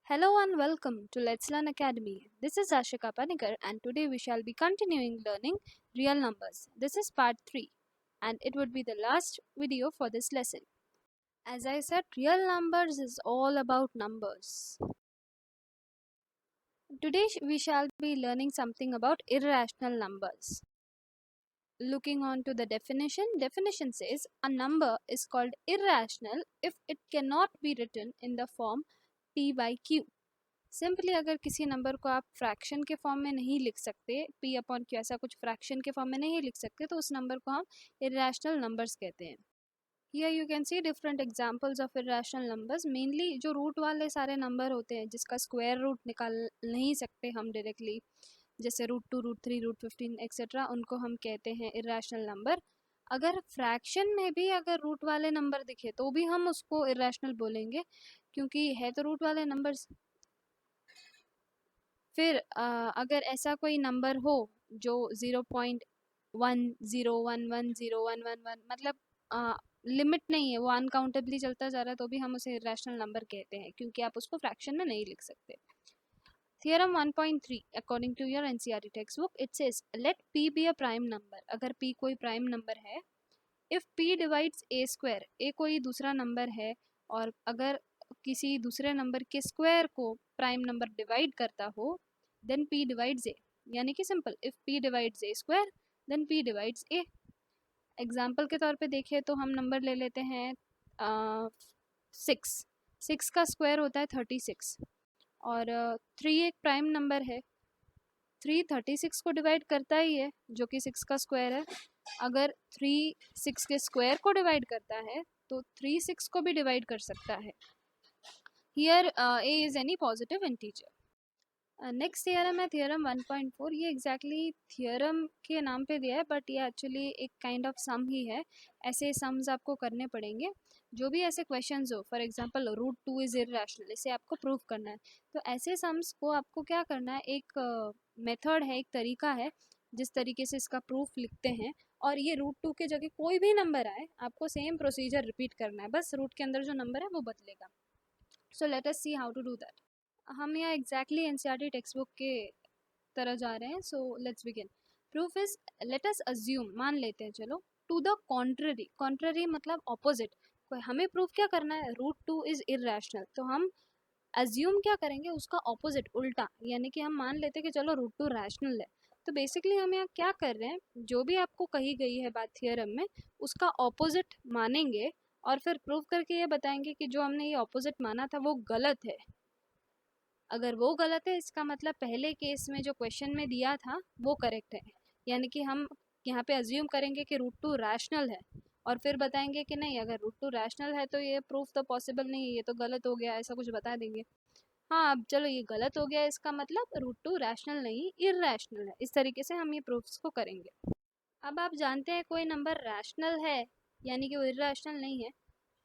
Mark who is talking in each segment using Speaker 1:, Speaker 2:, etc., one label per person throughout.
Speaker 1: Hello and welcome to Let's Learn Academy. This is Ashika Panikar and today we shall be continuing learning real numbers. This is part 3 and it would be the last video for this lesson. As I said, real numbers is all about numbers. Today we shall be learning something about irrational numbers. Looking on to the definition says a number is called irrational if it cannot be written in the form p by q. Simply अगर किसी number को आप fraction के form में नहीं लिख सकते, P upon Q ऐसा कुछ फ्रैक्शन के फॉर्म में नहीं लिख सकते, तो उस नंबर को हम इरेशनल नंबर्स कहते हैं. Here you can see different examples of irrational numbers. Mainly जो रूट वाले सारे नंबर होते हैं जिसका स्क्वायर रूट निकाल नहीं सकते हम डायरेक्टली, जैसे √2, √3, √15 एक्सेट्रा, उनको हम कहते हैं इरेशनल नंबर. अगर फ्रैक्शन में भी अगर रूट वाले नंबर दिखे तो भी हम उसको इरेशनल बोलेंगे, क्योंकि है तो रूट वाले नंबर्स. फिर अगर ऐसा कोई नंबर हो जो 0.10110111 मतलब लिमिट नहीं है, वो अनकाउंटेबली चलता जा रहा है, तो भी हम उसे इरेशनल नंबर कहते हैं, क्योंकि आप उसको फ्रैक्शन में नहीं लिख सकते. Theorem 1.3 according to your NCERT textbook, it says let p be a prime number. अगर p कोई प्राइम नंबर है, if p divides a square, a कोई दूसरा नंबर है और अगर किसी दूसरे नंबर के स्क्वायर को प्राइम नंबर डिवाइड करता हो, then p divides a. यानी कि simple, if p divides a square then p divides a. Example के तौर पे देखें तो हम नंबर ले लेते हैं 6 का स्क्वायर होता है 36 और 3 एक प्राइम नंबर है. 3 36 को डिवाइड करता ही है जो कि 6 का स्क्वायर है. अगर 3 6 के स्क्वायर को डिवाइड करता है तो 3 6 को भी डिवाइड कर सकता है. Here a is any positive integer. Next theorem है थियरम 1.4. ये एग्जैक्टली थियरम के नाम पे दिया है, बट ये एक्चुअली एक काइंड ऑफ सम ही है. ऐसे सम्स आपको करने पड़ेंगे. जो भी ऐसे क्वेश्चंस हो, फॉर एग्जांपल √2 इज़ इररेशनल, इसे आपको प्रूव करना है, तो ऐसे सम्स को आपको क्या करना है, एक मेथड है, एक तरीका है जिस तरीके से इसका प्रूफ लिखते हैं. और ये √2 के जगह कोई भी नंबर आए, आपको सेम प्रोसीजर रिपीट करना है, बस रूट के अंदर जो नंबर है वो बदलेगा. So let us see how to do that. हम यहाँ एग्जैक्टली एनसीईआरटी टेक्स्ट बुक के तरह जा रहे हैं. So let's begin. Proof is, let us assume, मान लेते हैं चलो, टू द कॉन्ट्ररी. कॉन्ट्ररी मतलब ऑपोजिट. हमें प्रूफ क्या करना है, √2 इज इररेशनल, तो हम अज्यूम क्या करेंगे, उसका ऑपोजिट, उल्टा. यानी कि हम मान लेते हैं कि चलो √2 रैशनल है. तो बेसिकली हम यहाँ क्या कर रहे हैं, जो भी आपको कही गई है बात थियरम में, उसका ऑपोजिट मानेंगे और फिर प्रूव करके ये बताएंगे कि जो हमने ये ऑपोजिट माना था वो गलत है. अगर वो गलत है, इसका मतलब पहले केस में जो क्वेश्चन में दिया था वो करेक्ट है. यानी कि हम यहाँ पे अज्यूम करेंगे कि √2 रैशनल है और फिर बताएंगे कि नहीं, अगर √2 रैशनल है तो ये प्रूफ तो पॉसिबल नहीं है, ये तो गलत हो गया, ऐसा कुछ बता देंगे. हाँ, अब चलो ये गलत हो गया, इसका मतलब √2 रैशनल नहीं इररेशनल है. इस तरीके से हम ये प्रूफ्स को करेंगे. अब आप जानते हैं कोई नंबर रैशनल है यानी कि वो इररेशनल नहीं है,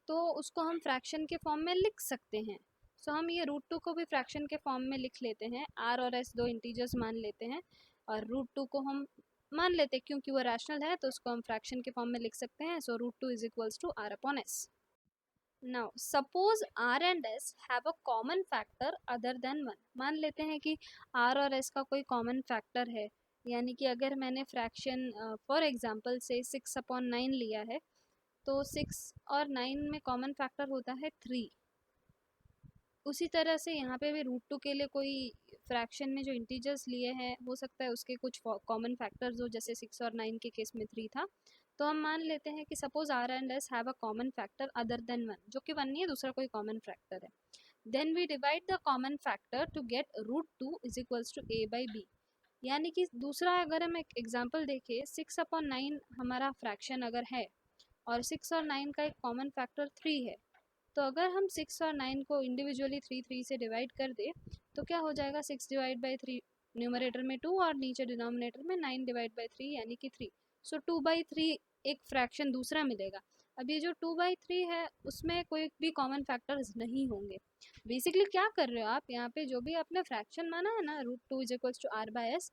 Speaker 1: तो उसको हम फ्रैक्शन के फॉर्म में लिख सकते हैं. सो हम ये √2 को भी फ्रैक्शन के फॉर्म में लिख लेते हैं. r और s दो इंटीजर्स मान लेते हैं और √2 को हम मान लेते हैं क्योंकि वो रैशनल है, तो उसको हम फ्रैक्शन के फॉर्म में लिख सकते हैं. So √2 is equals to r upon s. Now suppose r and s have a common factor other than 1. मान लेते हैं कि r और s का कोई कॉमन फैक्टर है, यानी कि अगर मैंने फ्रैक्शन फॉर एग्जांपल से 6/9 लिया है, तो 6 और 9 में कॉमन फैक्टर होता है 3. उसी तरह से यहाँ पे भी √2 के लिए कोई फ्रैक्शन में जो इंटीजर्स लिए हैं, हो सकता है उसके कुछ कॉमन फैक्टर्स हो, जैसे 6 और 9 के केस में 3 था. तो हम मान लेते हैं कि suppose r and s have a common factor other than 1, जो कि 1 नहीं है, दूसरा कोई कॉमन फैक्टर है. Then we divide the common factor to get √2 is equals to a by b. यानी कि दूसरा अगर हम एक एग्जाम्पल देखें, 6/9 हमारा फ्रैक्शन अगर है और 6 और 9 का एक कॉमन फैक्टर 3 है, तो अगर हम 6 और 9 को इंडिविजुअली 3 से डिवाइड कर दे तो क्या हो जाएगा, 6 डिवाइड बाई 3, न्यूमरेटर में 2 और नीचे डिनोमिनेटर में 9 डिवाइड बाई 3 यानी कि 3. सो 2/3 एक फ्रैक्शन दूसरा मिलेगा. अब ये जो 2/3 है उसमें कोई भी कॉमन फैक्टर्स नहीं होंगे. बेसिकली क्या कर रहे हो आप, यहाँ पे जो भी आपने फ्रैक्शन माना है ना, √2 is equals to r by s,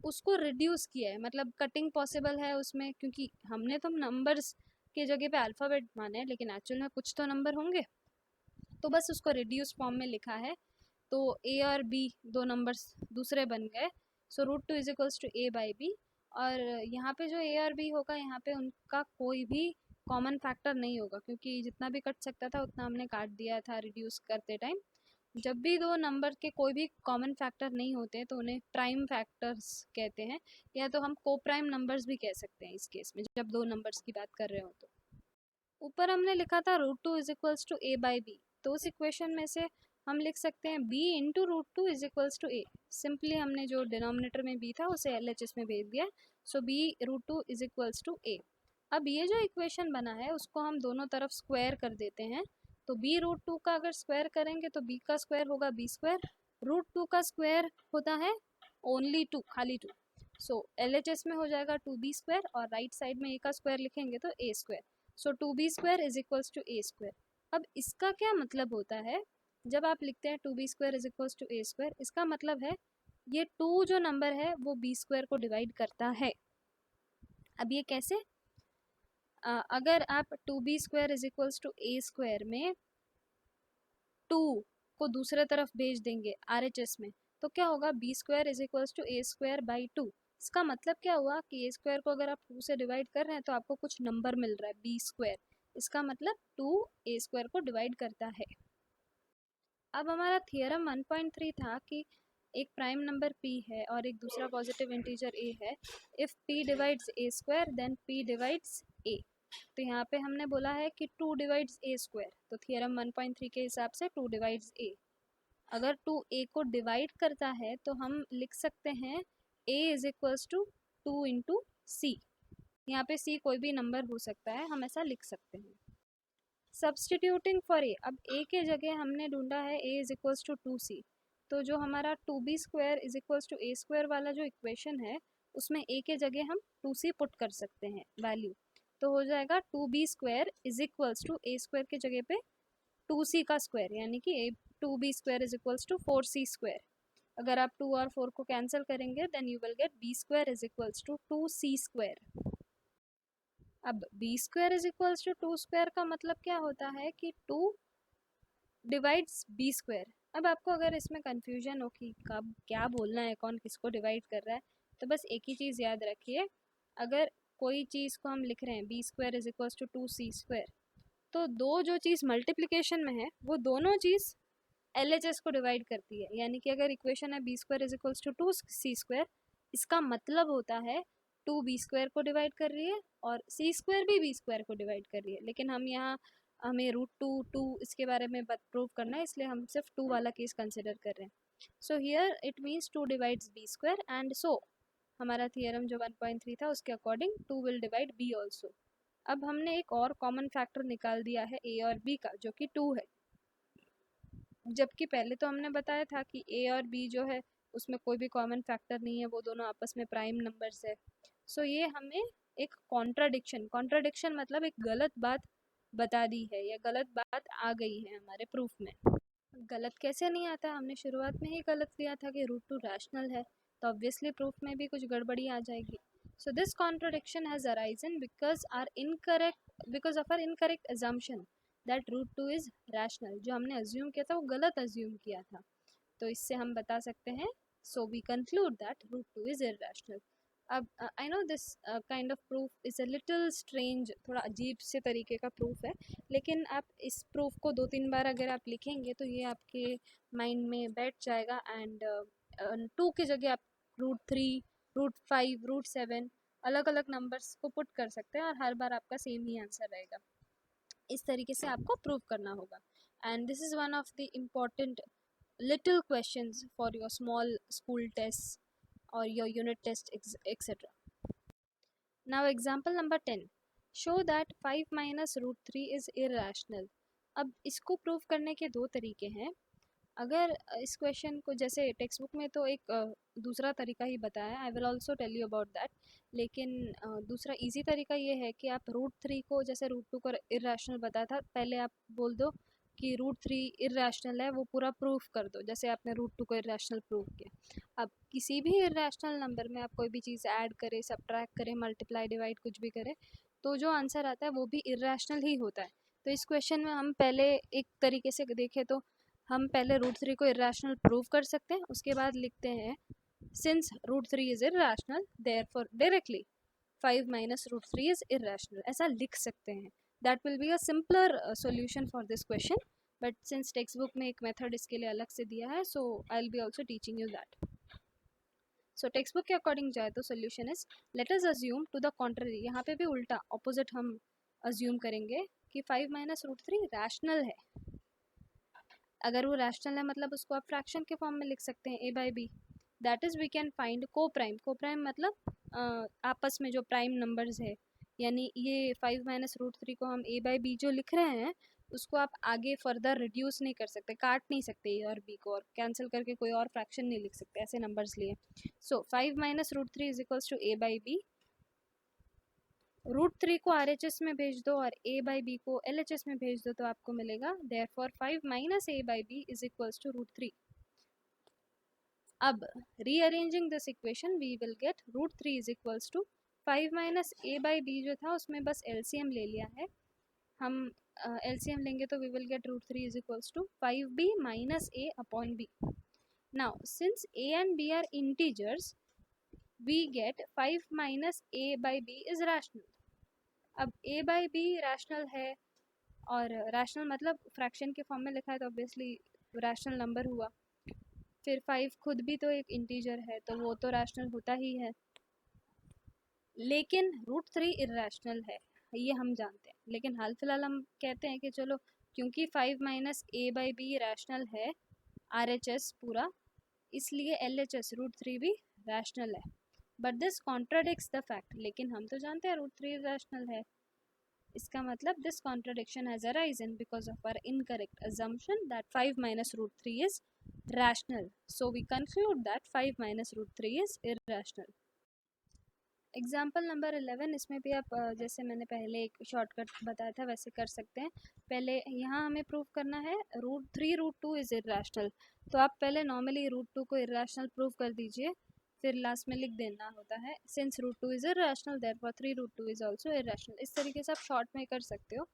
Speaker 1: उसको रिड्यूस किया है. मतलब कटिंग पॉसिबल है उसमें, क्योंकि हमने तो नंबर्स के जगह पे अल्फ़ाबेट माने हैं, लेकिन एक्चुअल में कुछ तो नंबर होंगे, तो बस उसको रिड्यूस फॉर्म में लिखा है. तो ए और बी दो नंबर्स दूसरे बन गए, so root two is equals to a by b. और यहाँ पे जो ए और बी होगा, यहाँ पे उनका कोई भी कॉमन फैक्टर नहीं होगा, क्योंकि जितना भी कट सकता था उतना हमने काट दिया था रिड्यूस करते टाइम। जब भी दो नंबर के कोई भी कॉमन फैक्टर नहीं होते तो उन्हें प्राइम फैक्टर्स कहते हैं, या तो हम को प्राइम नंबर्स भी कह सकते हैं इस केस में, जब दो नंबर्स की बात कर रहे हो। तो ऊपर हमने लिखा था root two is equals to a by b, तो उस इक्वेशन में से हम लिख सकते हैं b into root two is equals to a. Simply हमने जो डिनोमिनेटर में b था उसे LHS में भेज दिया, so b root two is equals to A. अब ये जो इक्वेशन बना है उसको हम दोनों तरफ स्क्वायर कर देते हैं, तो b रूट टू का अगर स्क्वायर करेंगे तो b का स्क्वायर होगा b स्क्वायर, रूट टू का स्क्वायर होता है ओनली टू, खाली टू, सो LHS में हो जाएगा 2b स्क्वायर, और राइट साइड में a का स्क्वायर लिखेंगे तो a square, so 2b square is equals to a square. अब इसका क्या मतलब होता है, जब आप लिखते हैं 2b square is equals to a square, इसका मतलब है ये 2 जो नंबर है वो b स्क्वायर को डिवाइड करता है। अब ये कैसे, अगर आप 2b square is equals to a square में 2 को दूसरे तरफ भेज देंगे RHS में, तो क्या होगा, b square is equals to a square by 2। इसका मतलब क्या हुआ कि a स्क्वायर को अगर आप 2 से डिवाइड कर रहे हैं तो आपको कुछ नंबर मिल रहा है b स्क्वायर, इसका मतलब 2 a स्क्वायर को डिवाइड करता है। अब हमारा थियरम 1.3 था कि एक प्राइम नंबर p है और एक दूसरा पॉजिटिव इंटीजर a है, if p divides a square then p divides a। तो यहाँ पे हमने बोला है कि 2 डिवाइड्स a स्क्वायर, तो थियरम 1.3 के हिसाब से 2 डिवाइड्स a। अगर 2 a को डिवाइड करता है तो हम लिख सकते हैं a is equals to 2 into C. यहाँ पे c कोई भी नंबर हो सकता है, हम ऐसा लिख सकते हैं। सब्सटीट्यूटिंग फॉर a, अब a के जगह हमने ढूंढा है a is equals to 2c, तो जो हमारा 2b square is equals to a square वाला जो इक्वेशन है उसमें a के जगह हम 2c पुट कर सकते हैं वैल्यू, तो हो जाएगा 2b square is equals to a square के जगह पे 2c का स्क्वायर, यानी कि 2b square is equals to 4c square. अगर आप 2 और 4 को कैंसिल करेंगे then you will get b square is equals to 2c स्क्वायर। अब b square is equals to 2 square का मतलब क्या होता है कि 2 डिवाइड्स b स्क्वायर। अब आपको अगर इसमें कन्फ्यूजन हो कि कब क्या बोलना है, कौन किसको डिवाइड कर रहा है, तो बस एक ही चीज़ याद रखिए, अगर कोई चीज़ को हम लिख रहे हैं b square is equals to 2c square, तो दो जो चीज़ मल्टीप्लिकेशन में है वो दोनों चीज़ LHS को डिवाइड करती है, यानी कि अगर इक्वेशन है b square is equals to 2c square, इसका मतलब होता है 2b स्क्वायर को डिवाइड कर रही है और c स्क्वायर भी b स्क्वायर को डिवाइड कर रही है। लेकिन हम यहाँ हमें रूट टू इसके बारे में प्रूव करना है, इसलिए हम सिर्फ 2 वाला केस कंसिडर कर रहे हैं। So here it means 2 divides b square, and so हमारा थियरम जो 1.3 था उसके according 2 will divide b also. अब हमने एक और कॉमन फैक्टर निकाल दिया है a और b का, जो कि 2 है, जबकि पहले तो हमने बताया था कि a और b जो है उसमें कोई भी कॉमन फैक्टर नहीं है, वो दोनों आपस में प्राइम नंबर्स है। सो ये हमें एक कॉन्ट्राडिक्शन मतलब एक गलत बात बता दी है, या गलत बात आ गई है हमारे प्रूफ में। गलत कैसे नहीं आता, हमने शुरुआत में ही गलत लिया था कि रूट टू रैशनल है, तो ऑब्वियसली प्रूफ में भी कुछ गड़बड़ी आ जाएगी। So this contradiction has arisen because of our incorrect assumption that root two is rational. जो हमने अज्यूम किया था वो गलत अज्यूम किया था, तो इससे हम बता सकते हैं, so we conclude that root two is irrational. अब I know this kind of proof is a little strange, थोड़ा अजीब से तरीके का प्रूफ है, लेकिन आप इस प्रूफ को 2-3 बार अगर आप लिखेंगे तो ये आपके माइंड में बैठ जाएगा। एंड 2 की जगह आप √3, √5, √7 अलग अलग नंबर्स को पुट कर सकते हैं और हर बार आपका सेम ही आंसर रहेगा। इस तरीके से आपको प्रूव करना होगा, and this is one of the important little questions for your small school tests or your unit test etc. Now example number 10, show that 5 minus √3 is irrational। अब इसको प्रूव करने के दो तरीके हैं। अगर इस क्वेश्चन को जैसे टेक्स्ट बुक में तो एक दूसरा तरीका ही बताया, I will also tell you about that, लेकिन दूसरा इजी तरीका ये है कि आप √3 को जैसे √2 को इररेशनल बताया था, पहले आप बोल दो कि √3 इररेशनल है, वो पूरा प्रूफ कर दो जैसे आपने √2 को इररेशनल प्रूफ किया। अब किसी भी इररेशनल नंबर में आप कोई भी चीज़ ऐड करें, सब्ट्रैक्ट करें, मल्टीप्लाई, डिवाइड कुछ भी करें, तो जो आंसर आता है वो भी इररेशनल ही होता है। तो इस क्वेश्चन में हम पहले एक तरीके से देखें तो हम पहले √3 को इरेशनल प्रूव कर सकते हैं, उसके बाद लिखते हैं since √3 is irrational therefore directly 5 minus √3 is irrational, ऐसा लिख सकते हैं. That will be a simpler solution for this question, but since textbook में एक मेथड इसके लिए अलग से दिया है, so I will be also teaching you that. So textbook के अकॉर्डिंग जाए तो solution is let us assume to the contrary, यहाँ पे भी उल्टा ऑपोजिट हम अज्यूम करेंगे कि 5 माइनस √3 रैशनल है. अगर वो रैशनल है मतलब उसको आप फ्रैक्शन के फॉर्म में लिख सकते हैं a by b. That is we can find coprime. Coprime मतलब आपस में जो प्राइम नंबर्स है, यानी ये 5 माइनस √3 को हम a बाई बी जो लिख रहे हैं उसको आप आगे फर्दर रिड्यूस नहीं कर सकते, काट नहीं सकते ए और बी को और कैंसिल करके कोई और फ्रैक्शन नहीं लिख सकते ऐसे नंबर्स लिए. So 5 minus √3 is equals to a by b. √3 को RHS में भेज दो और a बाई बी को LHS में भेज दो तो आपको मिलेगा therefore 5 minus a by b is equals to √3. अब rearranging this equation we will get √3 is equals to 5 minus a by b जो था उसमें बस LCM ले लिया है. हम LCM लेंगे तो we will get √3 is equals to 5b minus a upon b. Now since a and b are integers we get 5 minus a by b is rational. अब a by b रैशनल है और rational मतलब fraction के form में लिखा है तो obviously rational number हुआ. फिर 5 खुद भी तो एक इंटीजर है तो वो तो रैशनल होता ही है, लेकिन √3 इरेशनल है ये हम जानते हैं. लेकिन हाल फिलहाल हम कहते हैं कि चलो क्योंकि 5 minus a by B rational है RHS पूरा, इसलिए LHS √3 भी रैशनल है. But this contradicts the fact. लेकिन हम तो जानते हैं √3 रैशनल है, इसका मतलब this contradiction has arisen because of our incorrect assumption that 5 minus √3 is rational. So we conclude that 5 minus √3 is irrational. Example number 11, इसमें भी आप जैसे मैंने पहले एक शॉर्टकट बताया था वैसे कर सकते हैं. पहले यहाँ हमें प्रूव करना है √3 √2 इज़ इरेशनल, तो आप पहले नॉर्मली √2 को इरेशनल प्रूव कर दीजिए, फिर लास्ट में लिख देना होता है since √2 is irrational therefore 3 √2 is also irrational. इस तरीके से आप शॉर्ट में कर सकते हो,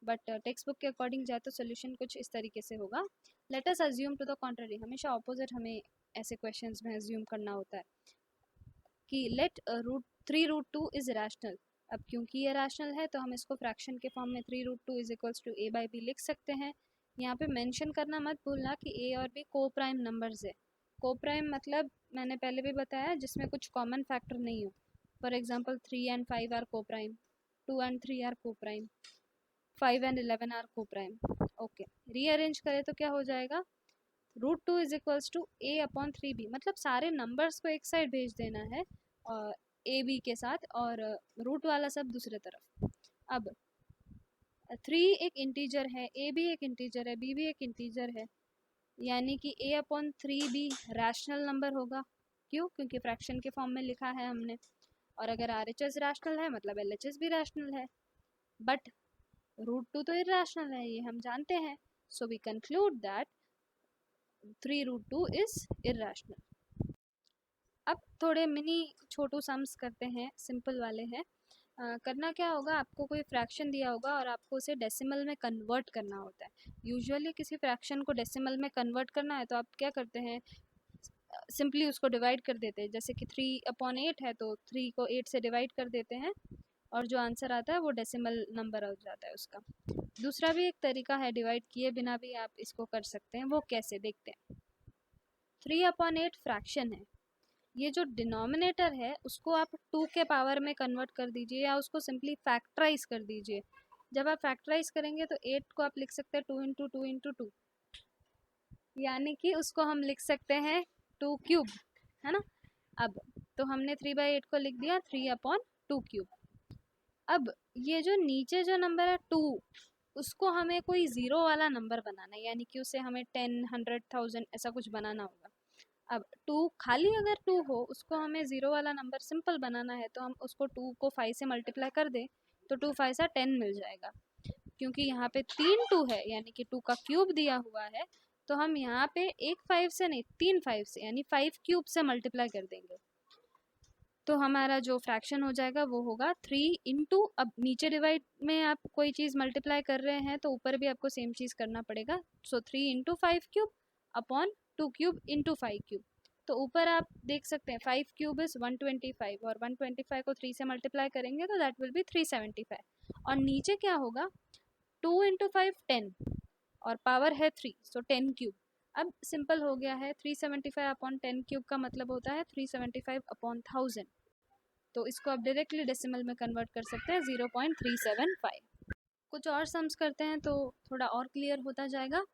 Speaker 1: बट टेक्स्ट बुक के अकॉर्डिंग जाए तो सोल्यूशन कुछ इस तरीके से होगा. Let us assume to the contrary. हमेशा ऑपोजिट हमें ऐसे क्वेश्चंस में अज्यूम करना होता है कि लेट √3 √2 इज़ रैशनल. अब क्योंकि ये रैशनल है तो हम इसको फ्रैक्शन के फॉर्म में 3 √2 is equals to a by b लिख सकते हैं. यहाँ पे मेंशन करना मत भूलना कि a और b को प्राइम नंबर्स है. को प्राइम मतलब मैंने पहले भी बताया जिसमें कुछ कॉमन फैक्टर नहीं हो. For example 3 and 5 are coprime, 2 and 3 are coprime, 5 and 11 are coprime. Okay, rearrange करें तो क्या हो जाएगा √2 is equals to a upon 3b, मतलब सारे नंबर्स को एक साइड भेज देना है और ए बी के साथ और रूट वाला सब दूसरे तरफ. अब 3 एक इंटीजर है, ए भी एक इंटीजर है, बी भी एक इंटीजर है, यानी कि a upon 3b rational number होगा. क्यों? क्योंकि फ्रैक्शन के फॉर्म में लिखा है हमने. और अगर RHS रैशनल है मतलब LHS भी रैशनल है, बट √2 तो इरेशनल है ये हम जानते हैं. So we conclude that 3 √2 is irrational. अब थोड़े मिनी छोटू सम्स करते हैं, सिंपल वाले हैं. करना क्या होगा, आपको कोई फ्रैक्शन दिया होगा और आपको उसे डेसिमल में कन्वर्ट करना होता है. यूजुअली किसी फ्रैक्शन को डेसिमल में कन्वर्ट करना है तो आप क्या करते हैं, सिंपली उसको डिवाइड कर देते हैं. जैसे कि 3/8 है तो 3 को 8 से डिवाइड कर देते हैं और जो आंसर आता है वो डेसिमल नंबर हो जाता है उसका. दूसरा भी एक तरीका है, डिवाइड किए बिना भी आप इसको कर सकते हैं. वो कैसे देखते हैं. 3/8 फ्रैक्शन है, ये जो डिनोमिनेटर है उसको आप 2 के पावर में कन्वर्ट कर दीजिए या उसको सिंपली फैक्टराइज कर दीजिए. जब आप फैक्टराइज करेंगे तो 8 को आप लिख सकते हैं 2 इंटू 2 इंटू 2, यानी कि उसको हम लिख सकते हैं 2 क्यूब, है ना. अब तो हमने 3/8 को लिख दिया 3/2 क्यूब. अब ये जो नीचे जो नंबर है 2, उसको हमें कोई ज़ीरो वाला नंबर बनाना है, यानी कि उसे हमें 10, 100, 1000 ऐसा कुछ बनाना होगा. अब 2 खाली अगर 2 हो उसको हमें ज़ीरो वाला नंबर सिंपल बनाना है तो हम उसको 2 को 5 से मल्टीप्लाई कर दें तो 2 5 10 मिल जाएगा. क्योंकि यहाँ पे 3 2 है यानी कि 2 का क्यूब दिया हुआ है, तो हम यहाँ पे एक 5 से नहीं 3 5 से यानी 5 क्यूब से मल्टीप्लाई कर देंगे. तो हमारा जो फ्रैक्शन हो जाएगा वो होगा 3 इंटू, अब नीचे डिवाइड में आप कोई चीज़ मल्टीप्लाई कर रहे हैं तो ऊपर भी आपको सेम चीज़ करना पड़ेगा। सो 3 into 5 cube upon 2 cube into 5 cube. तो ऊपर आप देख सकते हैं 5 क्यूब इज़ 125 और 125 को 3 से मल्टीप्लाई करेंगे तो दैट विल बी 375। और नीचे क्या होगा, 2 इंटू 5 10 और पावर है 3, सो 10 क्यूब। अब सिंपल हो गया है, 375 अपॉन 10 क्यूब का मतलब होता है 375 अपॉन 1000। तो इसको आप डायरेक्टली डेसिमल में कन्वर्ट कर सकते हैं 0.375। कुछ और सम्स करते हैं तो थोड़ा और क्लियर होता जाएगा।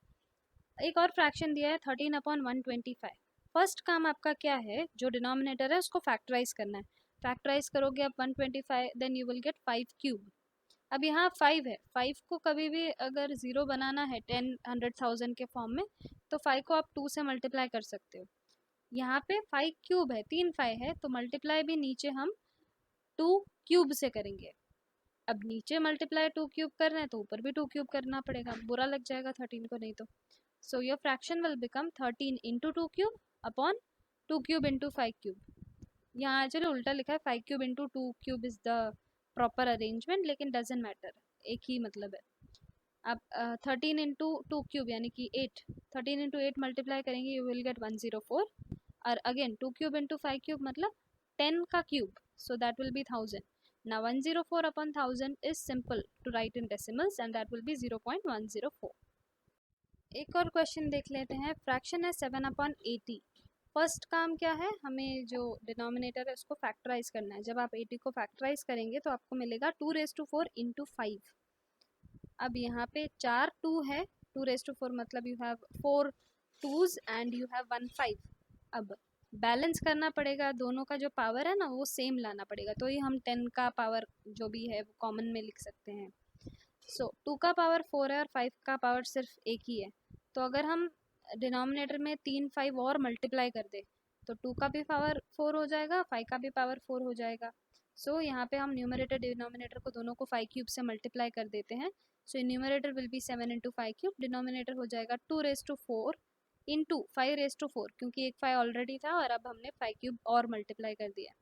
Speaker 1: एक और फ्रैक्शन दिया है 13 अपॉन 125। फर्स्ट काम आपका क्या है, जो डिनोमिनेटर है उसको फैक्टराइज करना है। फैक्टराइज करोगे आप 125, then you will get 5 cube. अब यहाँ 5 है, 5 को कभी भी अगर ज़ीरो बनाना है 10, 100, 1000 के फॉर्म में, तो 5 को आप 2 से मल्टीप्लाई कर सकते हो। यहाँ पे 5 क्यूब है, 3 5 है, तो मल्टीप्लाई भी नीचे हम 2 क्यूब से करेंगे। अब नीचे मल्टीप्लाई 2 क्यूब कर रहे हैं तो ऊपर भी 2 क्यूब करना पड़ेगा, बुरा लग जाएगा 13 को नहीं तो। So your fraction will become 13 into 2 cube upon 2 cube into 5 cube. यहाँ चलो उल्टा लिखा है, 5 cube into 2 cube is the proper arrangement, लेकिन डजेंट मैटर, एक ही मतलब है। आप 13 इंटू 2 क्यूब यानी कि 8, 13 इंटू 8 मल्टीप्लाई करेंगे यू विल गेट 104। और अगेन 2 क्यूब इंटू 5 क्यूब मतलब 10 का cube, so that will be 1000. Now 104 upon 1000 is simple to write in decimals and that will be 0.104. एक और क्वेश्चन देख लेते हैं। फ्रैक्शन है 7 अपॉन 80। फर्स्ट काम क्या है, हमें जो डिनोमिनेटर है उसको फैक्टराइज करना है। जब आप 80 को फैक्टराइज करेंगे तो आपको मिलेगा 2 रेज टू 4 इंटू 5। अब यहाँ पे 4 2 है, 2 रेज टू 4 मतलब you have 4 2s and you have 1 5। अब बैलेंस करना पड़ेगा, दोनों का जो पावर है ना वो सेम लाना पड़ेगा, तो ही हम 10 का पावर जो भी है वो कॉमन में लिख सकते हैं। सो 2 का पावर 4 है और 5 का पावर सिर्फ एक ही है, तो अगर हम डिनोमिनेटर में 3 5 और मल्टीप्लाई कर दे तो 2 का भी पावर 4 हो जाएगा, 5 का भी पावर 4 हो जाएगा। सो यहाँ पे हम न्यूमरेटर डिनोमिनेटर को दोनों को 5 क्यूब से मल्टीप्लाई कर देते हैं। So numerator will be 7 into 5 cube, denominator हो जाएगा 2 raise to 4 into 5 raise to 4, क्योंकि एक 5 ऑलरेडी था और अब हमने 5 क्यूब और मल्टीप्लाई कर दिया।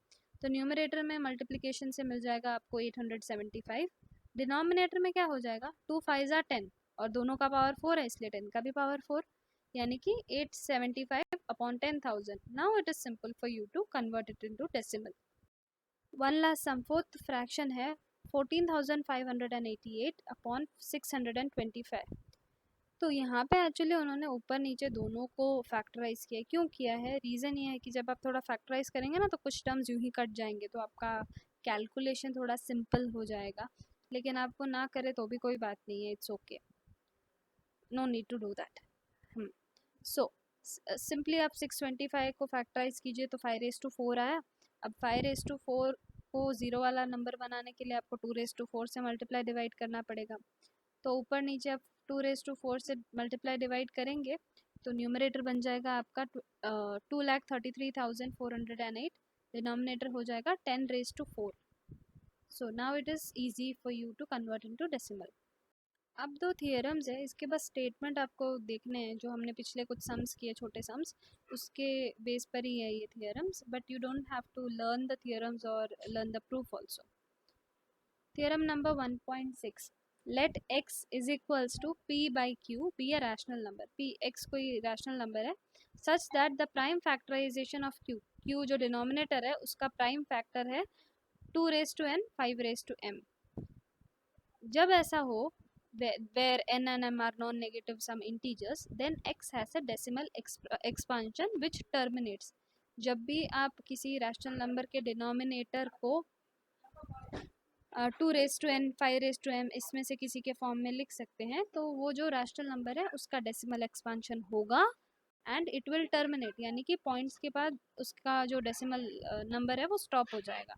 Speaker 1: तो न्यूमरेटर में मल्टीप्लिकेशन से मिल जाएगा आपको 875। डिनोमिनेटर में क्या हो जाएगा, 2 5 ज़ा 10 और दोनों का पावर 4 है इसलिए 10 का भी पावर 4, यानी कि 875 upon 10,000। Now it is simple for you to convert it into decimal. One last sum, fourth fraction है 14,588 अपॉन 625। तो यहाँ पे एक्चुअली उन्होंने ऊपर नीचे दोनों को फैक्टराइज किया। क्यों किया है, रीज़न ये है कि जब आप थोड़ा फैक्टराइज करेंगे ना तो कुछ टर्म्स यूँ ही कट जाएंगे, तो आपका कैलकुलेशन थोड़ा सिंपल हो जाएगा। लेकिन आपको ना करे तो भी कोई बात नहीं है, it's okay, no need to do that. So simply आप 625 को फैक्टराइज कीजिए तो 5 रेज टू 4 आया। अब 5 रेज टू 4 को ज़ीरो वाला नंबर बनाने के लिए आपको 2 रेज टू 4 से मल्टीप्लाई डिवाइड करना पड़ेगा। तो ऊपर नीचे आप 2 रेज टू 4 से मल्टीप्लाई डिवाइड करेंगे तो न्यूमरेटर बन जाएगा आपका 2,33,408, डिनोमिनेटर हो जाएगा 10 raise to 4। So now it is easy for you to convert into decimal. अब दो थियरम्स है, इसके बस स्टेटमेंट आपको देखने हैं, जो हमने पिछले कुछ सम्स किए छोटे सम्स उसके बेस पर ही है ये theorems, but you don't have to learn the theorems और learn the proof also. Theorem number 1.6, let x is equals to p by q be a rational number. p x कोई rational number है such that the prime factorisation of q, q जो denominator है उसका prime factor है 2 raise to n 5 raise to m। जब ऐसा हो where n and m are non-negative some integers, then x has a decimal expansion which terminates। जब भी आप किसी रैशनल नंबर के डिनोमिनेटर को 2 raise to n 5 raise to m इसमें से किसी के फॉर्म में लिख सकते हैं, तो वो जो रैशनल नंबर है उसका डेसिमल एक्सपांशन होगा एंड इट विल टर्मिनेट, यानी कि पॉइंट्स के बाद उसका जो डेसिमल नंबर है वो स्टॉप हो जाएगा।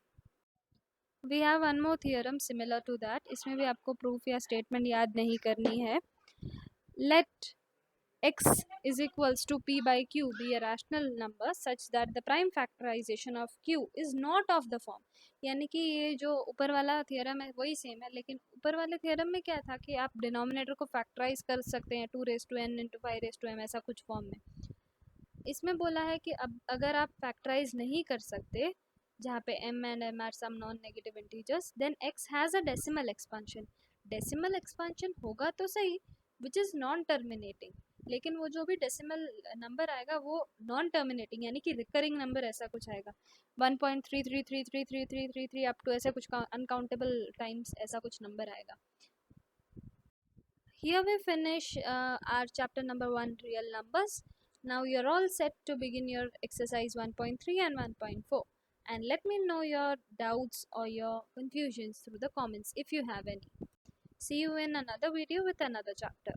Speaker 1: We have one more theorem similar to that, इसमें भी आपको प्रूफ या स्टेटमेंट याद नहीं करनी है। लेट x is equals to p by q be a rational number such that the prime factorization of q is not of the form। यानी कि ये जो ऊपर वाला थियरम है वही सेम है, लेकिन ऊपर वाले थियरम में क्या था कि आप डिनोमिनेटर को फैक्टराइज कर सकते हैं 2 raise to n into 5 raise to m ऐसा कुछ फॉर्म में। इसमें बोला है कि अब अगर आप फैक्टराइज नहीं कर सकते जहाँ पे m and m are some non-negative integers, then x has a decimal expansion. Decimal expansion होगा तो सही, which is non-terminating, लेकिन वो जो भी डेसिमल नंबर आएगा वो नॉन टर्मिनेटिंग यानी कि रिकरिंग नंबर ऐसा कुछ आएगा, 1.33333333 अप टू ऐसे कुछ अनकाउंटेबल टाइम्स ऐसा कुछ नंबर आएगा. Here we finish our chapter number 1, real numbers. Now you're all set to begin your exercise 1.3 and 1.4, and let me know your doubts or your confusions through the comments if you have any. See you in another video with another chapter.